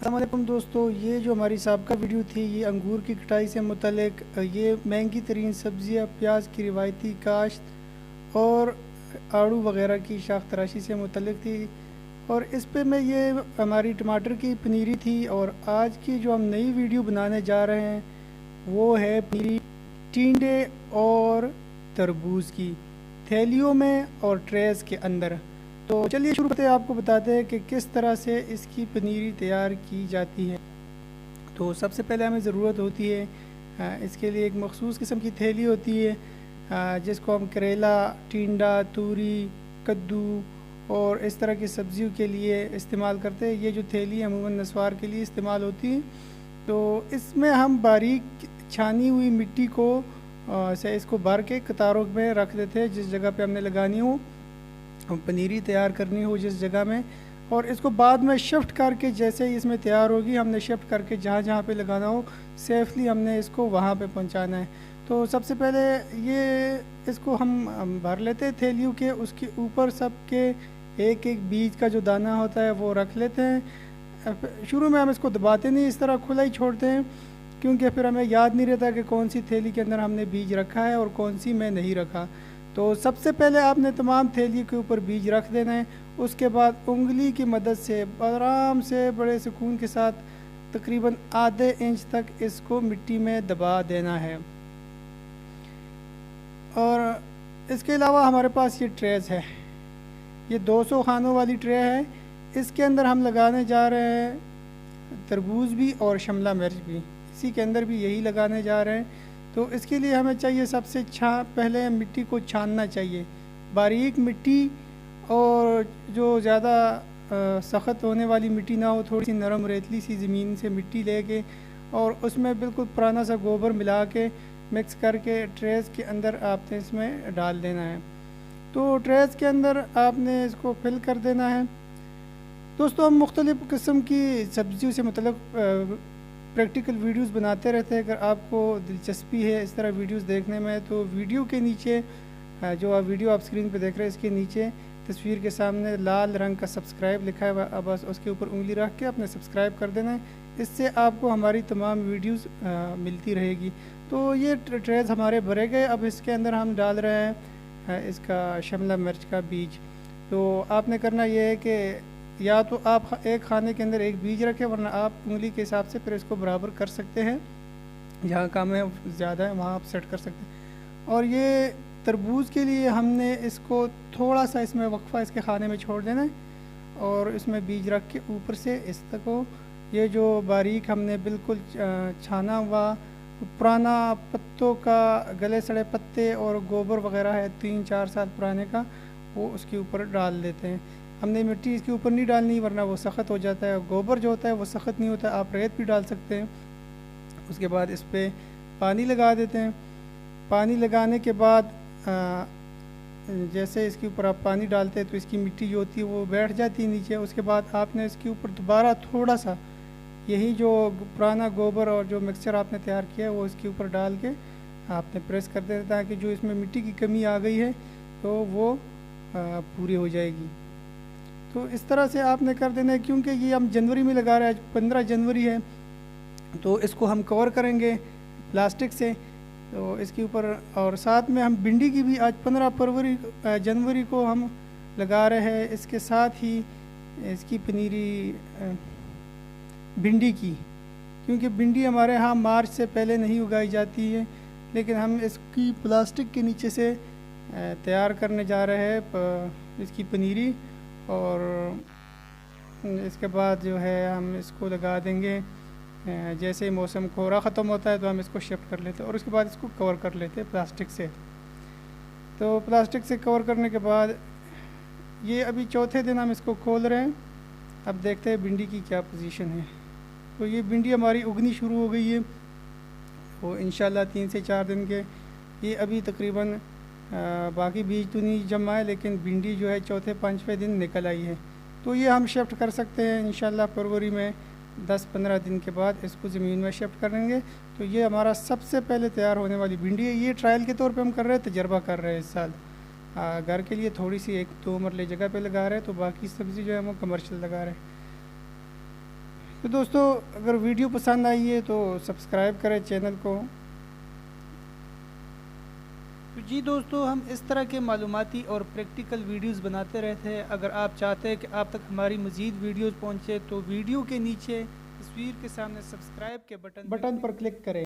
अस्सलामुअलैकुम दोस्तों, ये जो हमारी साबका वीडियो थी ये अंगूर की कटाई से मुतल्लिक, ये महंगी तरीन सब्ज़ियाँ प्याज की रिवायती काश्त और आड़ू वगैरह की शाख तराशी से मुतल्लिक थी। और इस पे मैं ये हमारी टमाटर की पनीरी थी। और आज की जो हम नई वीडियो बनाने जा रहे हैं वो है पनीरी टिंडे और तरबूज की, थैलियों में और ट्रेस के अंदर। तो चलिए शुरू करते हैं, आपको बताते हैं कि किस तरह से इसकी पनीरी तैयार की जाती है। तो सबसे पहले हमें ज़रूरत होती है इसके लिए एक मखसूस किस्म की थैली होती है, जिसको हम करेला, टिंडा, तूरी, कद्दू और इस तरह की सब्जियों के लिए इस्तेमाल करते हैं। ये जो थैली अमूमन नस्वार के लिए इस्तेमाल होती है। तो इसमें हम बारीक छानी हुई मिट्टी को से इसको भर के कतारों में रख देते हैं, जिस जगह पे हमने लगानी हो, पनीरी तैयार करनी हो जिस जगह में। और इसको बाद में शिफ्ट करके जैसे ही इसमें तैयार होगी हमने शिफ्ट करके जहाँ जहाँ पे लगाना हो सेफली हमने इसको वहाँ पे पहुँचाना है। तो सबसे पहले ये इसको हम भर लेते हैं थैलियों के, उसके ऊपर सबके एक एक बीज का जो दाना होता है वो रख लेते हैं। शुरू में हम इसको दबाते नहीं, इस तरह खुला ही छोड़ते हैं, क्योंकि फिर हमें याद नहीं रहता कि कौन सी थैली के अंदर हमने बीज रखा है और कौन सी में नहीं रखा। तो सबसे पहले आपने तमाम थैली के ऊपर बीज रख देना है। उसके बाद उंगली की मदद से आराम से बड़े सुकून के साथ तकरीबन आधे इंच तक इसको मिट्टी में दबा देना है। और इसके अलावा हमारे पास ये ट्रेस है, ये 200 खानों वाली ट्रे है। इसके अंदर हम लगाने जा रहे हैं तरबूज भी और शिमला मिर्च भी, इसी के अंदर भी यही लगाने जा रहे हैं। तो इसके लिए हमें चाहिए सबसे पहले मिट्टी को छानना चाहिए, बारीक मिट्टी, और जो ज़्यादा सख्त होने वाली मिट्टी ना हो, थोड़ी सी नरम रेतली सी ज़मीन से मिट्टी लेके और उसमें बिल्कुल पुराना सा गोबर मिला के मिक्स करके ट्रेस के अंदर आपने इसमें डाल देना है। तो ट्रेस के अंदर आपने इसको फिल कर देना है। दोस्तों, हम मुख्तलिफ़ किस्म की सब्ज़ियों से मतलब प्रैक्टिकल वीडियोस बनाते रहते हैं। अगर आपको दिलचस्पी है इस तरह वीडियोस देखने में, तो वीडियो के नीचे जो वीडियो आप स्क्रीन पे देख रहे हैं इसके नीचे तस्वीर के सामने लाल रंग का सब्सक्राइब लिखा है, अब बस उसके ऊपर उंगली रख के अपने सब्सक्राइब कर देना है। इससे आपको हमारी तमाम वीडियोस मिलती रहेगी। तो ये ट्रेज हमारे भरे गए। अब इसके अंदर हम डाल रहे हैं इसका शिमला मिर्च का बीज। तो आपने करना ये है कि या तो आप एक खाने के अंदर एक बीज रखें, वरना आप उंगली के हिसाब से फिर इसको बराबर कर सकते हैं, जहाँ कम है ज़्यादा है वहाँ आप सेट कर सकते हैं। और ये तरबूज के लिए हमने इसको थोड़ा सा इसमें वक्फा इसके खाने में छोड़ देना है और इसमें बीज रख के ऊपर से इस तक को ये जो बारीक हमने बिल्कुल छाना हुआ पुराना पत्तों का, गले सड़े पत्ते और गोबर वगैरह है 3-4 साल पुराने का, वो उसके ऊपर डाल देते हैं। हमने मिट्टी इसके ऊपर नहीं डालनी, वरना वो सख्त हो जाता है। गोबर जो होता है वो सख्त नहीं होता, आप रेत भी डाल सकते हैं। उसके बाद इस पर पानी लगा देते हैं। पानी लगाने के बाद जैसे इसके ऊपर आप पानी डालते हैं तो इसकी मिट्टी जो होती है वो बैठ जाती है नीचे। उसके बाद आपने इसके ऊपर दोबारा थोड़ा सा यही जो पुराना गोबर और जो मिक्सचर आपने तैयार किया है वो इसके ऊपर डाल के आपने प्रेस कर देना, ताकि जो इसमें मिट्टी की कमी आ गई है तो वो पूरी हो जाएगी। तो इस तरह से आपने कर देना है, क्योंकि ये हम जनवरी में लगा रहे हैं, 15 जनवरी है, तो इसको हम कवर करेंगे प्लास्टिक से। तो इसके ऊपर और साथ में हम भिंडी की भी आज 15 जनवरी को हम लगा रहे हैं, इसके साथ ही इसकी पनीरी भिंडी की, क्योंकि भिंडी हमारे यहाँ मार्च से पहले नहीं उगाई जाती है, लेकिन हम इसकी प्लास्टिक के नीचे से तैयार करने जा रहे हैं इसकी पनीरी। और इसके बाद जो है हम इसको लगा देंगे, जैसे ही मौसम कोहरा ख़त्म होता है तो हम इसको शिफ्ट कर लेते हैं और उसके बाद इसको कवर कर लेते हैं प्लास्टिक से। तो प्लास्टिक से कवर करने के बाद ये अभी चौथे दिन हम इसको खोल रहे हैं। अब देखते हैं भिंडी की क्या पोजीशन है। तो ये भिंडी हमारी उगनी शुरू हो गई है, वो इंशाल्लाह 3 से 4 दिन के, ये अभी तकरीबन बाकी बीज तो नहीं जमा है, लेकिन भिंडी जो है चौथे 5वें दिन निकल आई है। तो ये हम शिफ्ट कर सकते हैं इंशाल्लाह फरवरी में 10-15 दिन के बाद इसको ज़मीन में शिफ्ट करेंगे। तो ये हमारा सबसे पहले तैयार होने वाली भिंडी है। ये ट्रायल के तौर पे हम कर रहे हैं, तजर्बा कर रहे हैं इस साल। घर के लिए थोड़ी सी 1-2 मरले जगह पे लगा रहे हैं, तो बाकी सब्ज़ी जो है वो कमर्शियल लगा रहे हैं। तो दोस्तों अगर वीडियो पसंद आई है तो सब्सक्राइब करें चैनल को। तो जी दोस्तों, हम इस तरह के मालूमाती और प्रैक्टिकल वीडियोस बनाते रहते हैं। अगर आप चाहते हैं कि आप तक हमारी मज़ीद वीडियोस पहुंचे तो वीडियो के नीचे तस्वीर के सामने सब्सक्राइब के बटन पर क्लिक करें।